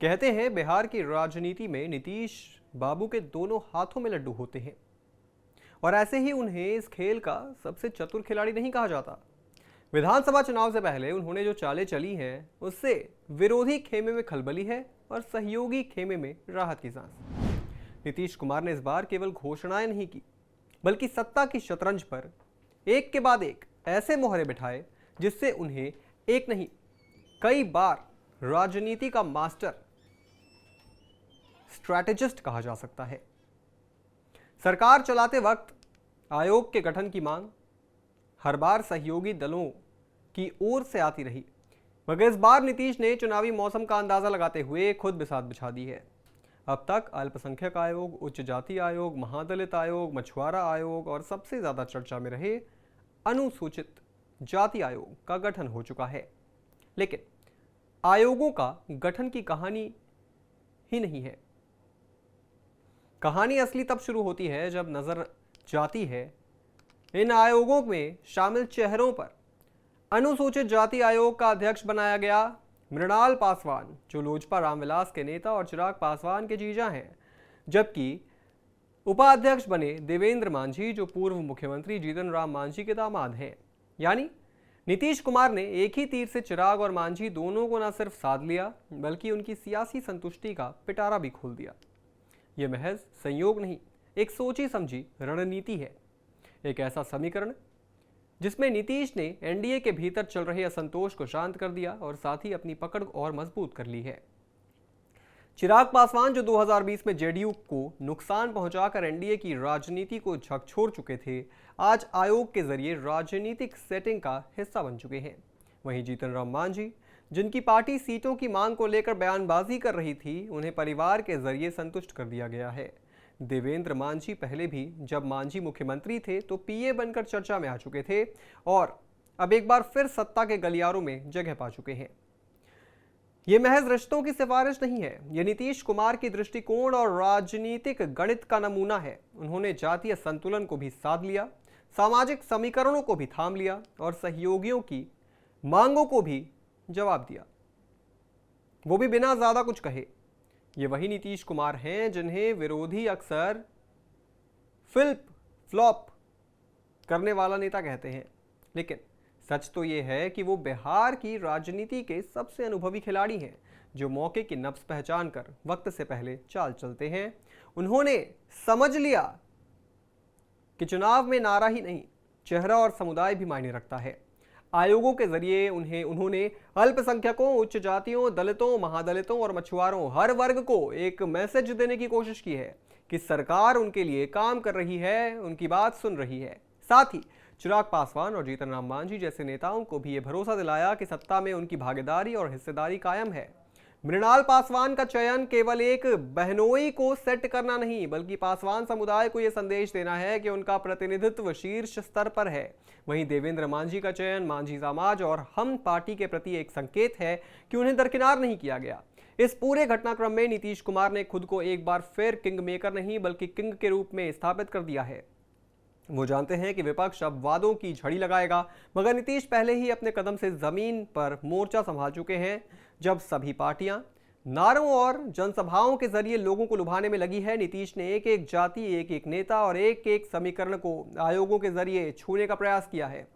कहते हैं बिहार की राजनीति में नीतीश बाबू के दोनों हाथों में लड्डू होते हैं और ऐसे ही उन्हें इस खेल का सबसे चतुर खिलाड़ी नहीं कहा जाता। विधानसभा चुनाव से पहले उन्होंने जो चालें चली हैं उससे विरोधी खेमे में खलबली है और सहयोगी खेमे में राहत की सांस। नीतीश कुमार ने इस बार केवल घोषणाएं नहीं की बल्कि सत्ता की शतरंज पर एक के बाद एक ऐसे मोहरे बिठाए जिससे उन्हें एक नहीं कई बार राजनीति का मास्टर स्ट्रैटेजिस्ट कहा जा सकता है। सरकार चलाते वक्त आयोग के गठन की मांग हर बार सहयोगी दलों की ओर से आती रही, मगर इस बार नीतीश ने चुनावी मौसम का अंदाजा लगाते हुए खुद बिसात बिछा दी है। अब तक अल्पसंख्यक आयोग, उच्च जाति आयोग, महादलित आयोग, मछुआरा आयोग और सबसे ज्यादा चर्चा में रहे अनुसूचित जाति आयोग का गठन हो चुका है। लेकिन आयोगों का गठन की कहानी ही नहीं है। कहानी असली तब शुरू होती है जब नजर जाती है इन आयोगों में शामिल चेहरों पर। अनुसूचित जाति आयोग का अध्यक्ष बनाया गया मृणाल पासवान, जो लोजपा रामविलास के नेता और चिराग पासवान के जीजा हैं, जबकि उपाध्यक्ष बने देवेंद्र मांझी, जो पूर्व मुख्यमंत्री जीतन राम मांझी के दामाद हैं। यानी नीतीश कुमार ने एक ही तीर से चिराग और मांझी दोनों को न सिर्फ साध लिया बल्कि उनकी सियासी संतुष्टि का पिटारा भी खोल दिया। यह महज संयोग नहीं, एक सोची समझी रणनीति है। एक ऐसा समीकरण जिसमें नीतीश ने एनडीए के भीतर चल रहे असंतोष को शांत कर दिया और साथ ही अपनी पकड़ और मजबूत कर ली है। चिराग पासवान, जो 2020 में जेडीयू को नुकसान पहुंचाकर एनडीए की राजनीति को झकझोर चुके थे, आज आयोग के जरिए राजनीतिक सेटिंग का हिस्सा बन चुके हैं। वहीं जीतन राम मांझी, जिनकी पार्टी सीटों की मांग को लेकर बयानबाजी कर रही थी, उन्हें परिवार के जरिए संतुष्ट कर दिया गया है। देवेंद्र मांझी पहले भी जब मांझी मुख्यमंत्री थे तो पीए बनकर चर्चा में आ चुके थे और अब एक बार फिर सत्ता के गलियारों में जगह पा चुके हैं। यह महज रिश्तों की सिफारिश नहीं है, यह नीतीश कुमार की दृष्टिकोण और राजनीतिक गणित का नमूना है। उन्होंने जातीय संतुलन को भी साध लिया, सामाजिक समीकरणों को भी थाम लिया और सहयोगियों की मांगों को भी जवाब दिया, वो भी बिना ज्यादा कुछ कहे। ये वही नीतीश कुमार हैं जिन्हें विरोधी अक्सर फ्लिप फ्लॉप करने वाला नेता कहते हैं, लेकिन सच तो ये है कि वो बिहार की राजनीति के सबसे अनुभवी खिलाड़ी हैं, जो मौके की नब्ज पहचान कर वक्त से पहले चाल चलते हैं। उन्होंने समझ लिया कि चुनाव में नारा ही नहीं, चेहरा और समुदाय भी मायने रखता है। आयोगों के जरिए उन्होंने अल्पसंख्यकों, उच्च जातियों, दलितों, महादलितों और मछुआरों हर वर्ग को एक मैसेज देने की कोशिश की है कि सरकार उनके लिए काम कर रही है, उनकी बात सुन रही है। साथ ही चिराग पासवान और जीतन राम मांझी जैसे नेताओं को भी ये भरोसा दिलाया कि सत्ता में उनकी भागीदारी और हिस्सेदारी कायम है। मृणाल पासवान का चयन केवल एक बहनोई को सेट करना नहीं बल्कि पासवान समुदाय को यह संदेश देना है कि उनका प्रतिनिधित्व शीर्ष स्तर पर है। वहीं देवेंद्र मांझी का चयन मांझी समाज और हम पार्टी के प्रति एक संकेत है कि उन्हें दरकिनार नहीं किया गया। इस पूरे घटनाक्रम में नीतीश कुमार ने खुद को एक बार फिर किंग मेकर नहीं बल्कि किंग के रूप में स्थापित कर दिया है। वो जानते हैं कि विपक्ष अब वादों की झड़ी लगाएगा, मगर नीतीश पहले ही अपने कदम से जमीन पर मोर्चा संभाल चुके हैं। जब सभी पार्टियां नारों और जनसभाओं के जरिए लोगों को लुभाने में लगी है, नीतीश ने एक एक जाति, एक एक नेता और एक एक समीकरण को आयोगों के जरिए छूने का प्रयास किया है।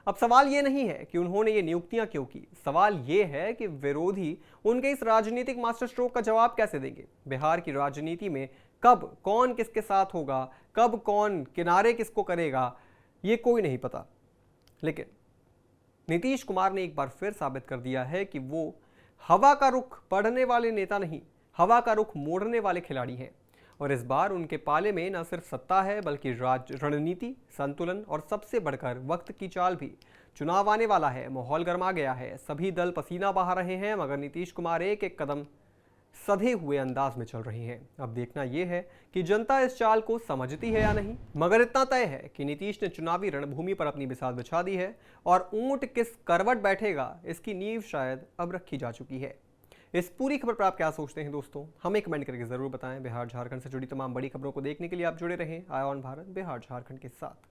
अब सवाल ये नहीं है कि उन्होंने ये नियुक्तियां क्यों की, सवाल ये है कि विरोधी उनके इस राजनीतिक मास्टर स्ट्रोक का जवाब कैसे देंगे। बिहार की राजनीति में कब कौन किसके साथ होगा, कब कौन किनारे किसको करेगा, ये कोई नहीं पता। लेकिन नीतीश कुमार ने एक बार फिर साबित कर दिया है कि वो हवा का रुख पढ़ने वाले नेता नहीं, हवा का रुख मोड़ने वाले खिलाड़ी हैं। और इस बार उनके पाले में न सिर्फ सत्ता है बल्कि रणनीति, संतुलन और सबसे बढ़कर वक्त की चाल भी। चुनाव आने वाला है, माहौल गर्मा गया है, सभी दल पसीना बहा रहे हैं, मगर नीतीश कुमार एक एक कदम सधे हुए अंदाज में चल रही हैं। अब देखना यह है कि जनता इस चाल को समझती है या नहीं, मगर इतना तय है कि नीतीश ने चुनावी रणभूमि पर अपनी बिसात बिछा दी है और ऊंट किस करवट बैठेगा इसकी नींव शायद अब रखी जा चुकी है। इस पूरी खबर पर आप क्या सोचते हैं दोस्तों, हमें कमेंट करके जरूर बताएं। बिहार झारखंड से जुड़ी तमाम बड़ी खबरों को देखने के लिए आप जुड़े रहें आय ऑन भारत बिहार झारखंड के साथ।